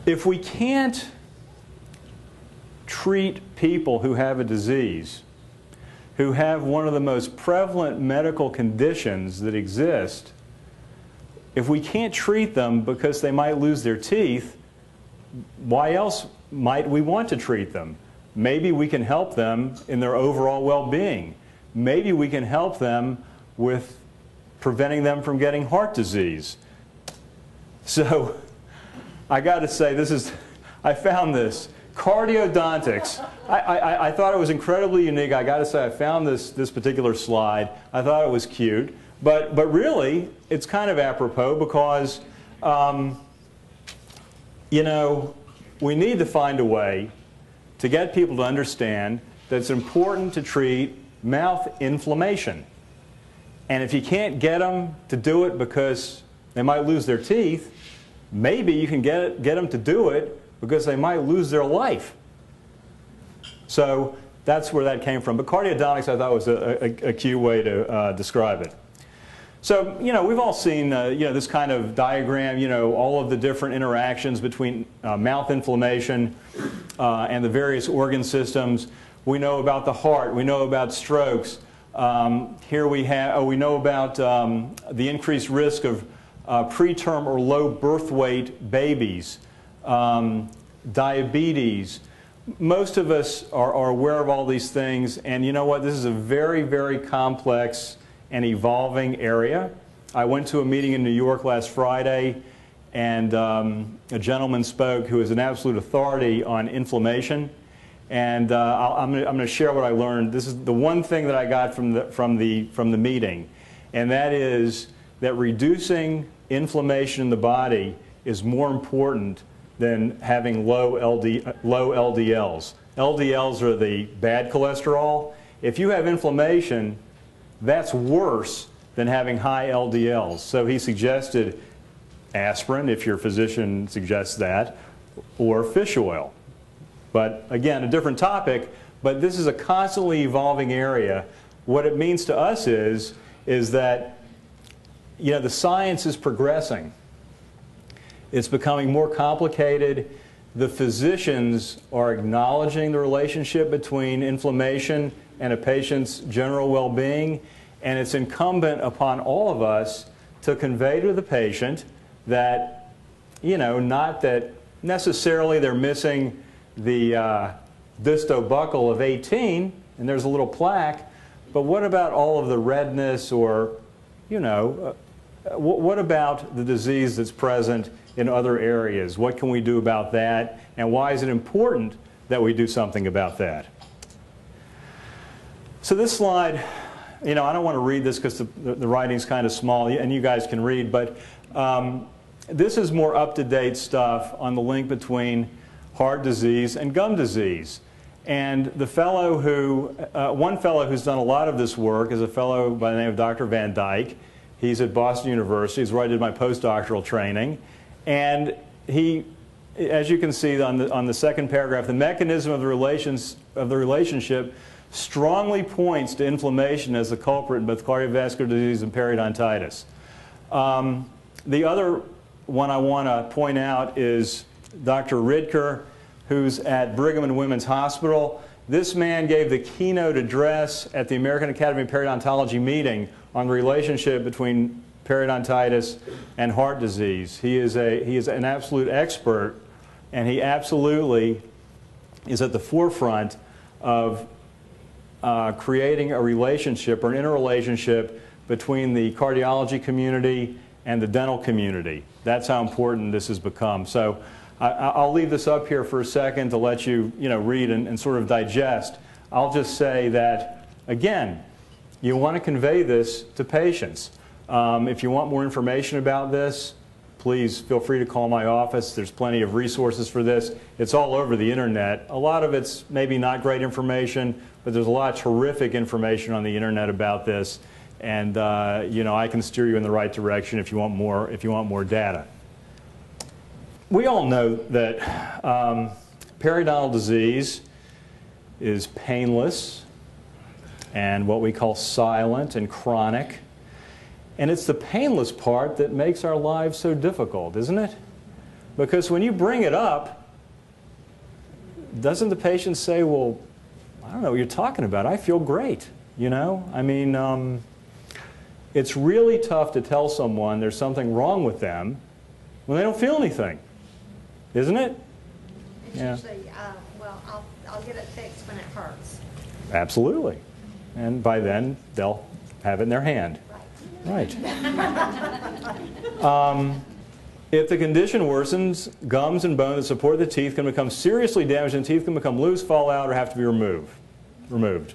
if we can't treat people who have a disease, who have one of the most prevalent medical conditions that exist, if we can't treat them because they might lose their teeth, why else might we want to treat them? Maybe we can help them in their overall well-being. Maybe we can help them with preventing them from getting heart disease. So I got to say, I found this. Cardiodontics. I thought it was incredibly unique. I got to say, I found this particular slide. I thought it was cute. But really, it's kind of apropos because, you know, we need to find a way to get people to understand that it's important to treat mouth inflammation. And if you can't get them to do it because they might lose their teeth, maybe you can get them to do it because they might lose their life. So that's where that came from. But cardiodontics, I thought, was a cute way to describe it. So, you know, we've all seen, you know, this kind of diagram, you know, all of the different interactions between mouth inflammation and the various organ systems. We know about the heart. We know about strokes. Here we have, we know about the increased risk of preterm or low birth weight babies, diabetes. Most of us are aware of all these things, and you know what? This is a very, very complex and evolving area. I went to a meeting in New York last Friday, and a gentleman spoke who is an absolute authority on inflammation. And I'm going to share what I learned. This is the one thing that I got from the meeting, and that is that reducing inflammation in the body is more important than having low LDLs. LDLs are the bad cholesterol. If you have inflammation, that's worse than having high LDLs. So he suggested aspirin, if your physician suggests that, or fish oil. But again, a different topic, but this is a constantly evolving area. What it means to us is that, you know, the science is progressing. It's becoming more complicated. The physicians are acknowledging the relationship between inflammation and a patient's general well-being, and it's incumbent upon all of us to convey to the patient that, you know, not that necessarily they're missing the distobuccal of 18, and there's a little plaque, but what about all of the redness, or, you know, what about the disease that's present in other areas? What can we do about that, and why is it important that we do something about that? So this slide, you know, I don't want to read this because the writing's kind of small, and you guys can read, but this is more up-to-date stuff on the link between heart disease and gum disease. And the fellow who, one fellow who's done a lot of this work is a fellow by the name of Dr. Van Dyke. He's at Boston University. He's where I did my postdoctoral training. And he, as you can see on the second paragraph, the mechanism of the relationship strongly points to inflammation as the culprit in both cardiovascular disease and periodontitis. The other one I want to point out is Dr. Ridker, who's at Brigham and Women's Hospital. This man gave the keynote address at the American Academy of Periodontology meeting on the relationship between periodontitis and heart disease. He is an absolute expert, and he absolutely is at the forefront of creating a relationship or an interrelationship between the cardiology community and the dental community. That's how important this has become. So I'll leave this up here for a second to let you, read and sort of digest. I'll just say that, again, you want to convey this to patients. If you want more information about this, please feel free to call my office. There's plenty of resources for this. It's all over the internet. A lot of it's maybe not great information, but there's a lot of terrific information on the internet about this. And I can steer you in the right direction if you want more data. We all know that periodontal disease is painless and what we call silent and chronic. And it's the painless part that makes our lives so difficult, isn't it? Because when you bring it up, doesn't the patient say, well, I don't know what you're talking about. I feel great, you know? I mean, it's really tough to tell someone there's something wrong with them when they don't feel anything, isn't it? It's usually, well, I'll get it fixed when it hurts. Absolutely. And by then, they'll have it in their hand. Right. If the condition worsens, gums and bone that support the teeth can become seriously damaged and teeth can become loose, fall out, or have to be removed.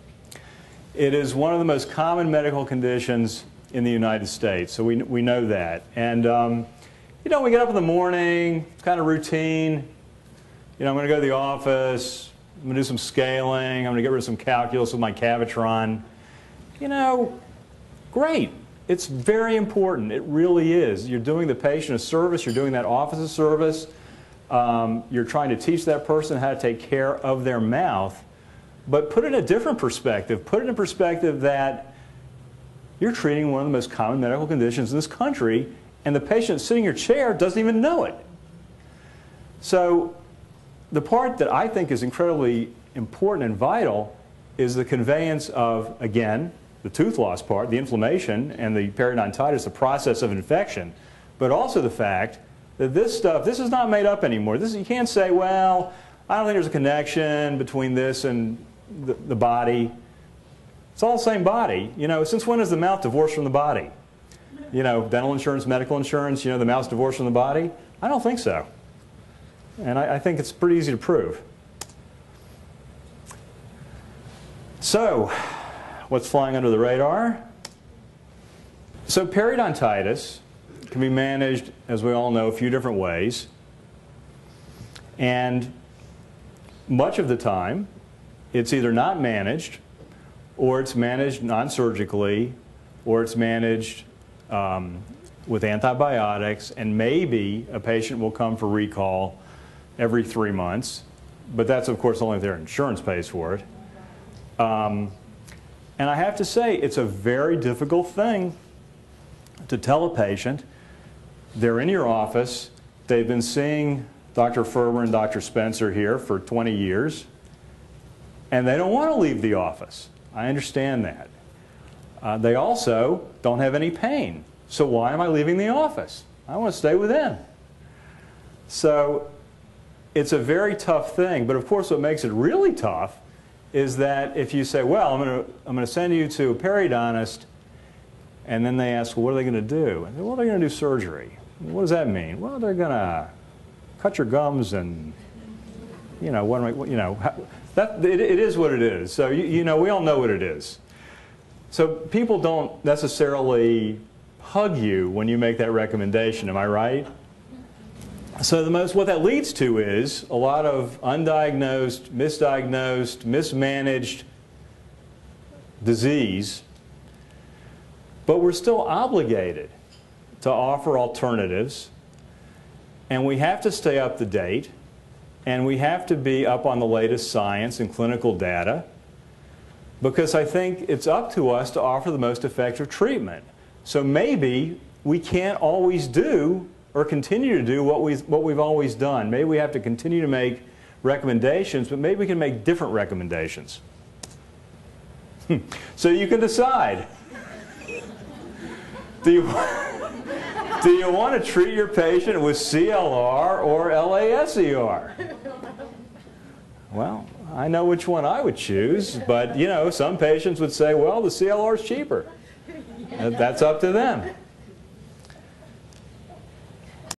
It is one of the most common medical conditions in the United States, so we know that. And, you know, we get up in the morning, it's kind of routine. You know, I'm going to go to the office, I'm going to do some scaling, I'm going to get rid of some calculus with my Cavitron. You know, great. It's very important. It really is. You're doing the patient a service. You're doing that office a service. You're trying to teach that person how to take care of their mouth. But put it in a different perspective. Put it in a perspective that you're treating one of the most common medical conditions in this country, and the patient sitting in your chair doesn't even know it. So the part that I think is incredibly important and vital is the conveyance of, again, the tooth loss part, the inflammation, and the periodontitis, the process of infection, but also the fact that this stuff, this is not made up anymore. You can't say, well, I don't think there's a connection between this and the body. It's all the same body. You know, since when is the mouth divorced from the body? You know, dental insurance, medical insurance, you know, the mouth's divorced from the body? I don't think so. And I think it's pretty easy to prove. So, what's flying under the radar? So periodontitis can be managed, as we all know, a few different ways. And much of the time, it's either not managed, or it's managed non-surgically, or it's managed with antibiotics, and maybe a patient will come for recall every 3 months. But that's, of course, only if their insurance pays for it. And I have to say, it's a very difficult thing to tell a patient. They're in your office. They've been seeing Dr. Perlman and Dr. Spencer here for 20 years, and they don't want to leave the office. I understand that. They also don't have any pain. So why am I leaving the office? I want to stay with them. So it's a very tough thing. But of course, what makes it really tough is that if you say, well, I'm going to send you to a periodontist, and then they ask, well, what are they going to do? And say, well, they're going to do surgery. What does that mean? Well, they're going to cut your gums and, you know, it is what it is. So, you know, we all know what it is. So people don't necessarily hug you when you make that recommendation, am I right? So what that leads to is a lot of undiagnosed, misdiagnosed, mismanaged disease, but we're still obligated to offer alternatives, and we have to stay up to date, and we have to be up on the latest science and clinical data, because I think it's up to us to offer the most effective treatment. So maybe we can't always do or continue to do what we've always done. Maybe we have to continue to make recommendations, but maybe we can make different recommendations. So you can decide. Do you want to treat your patient with CLR or LASER? Well, I know which one I would choose, but you know, some patients would say, well, the CLR is cheaper. That's up to them.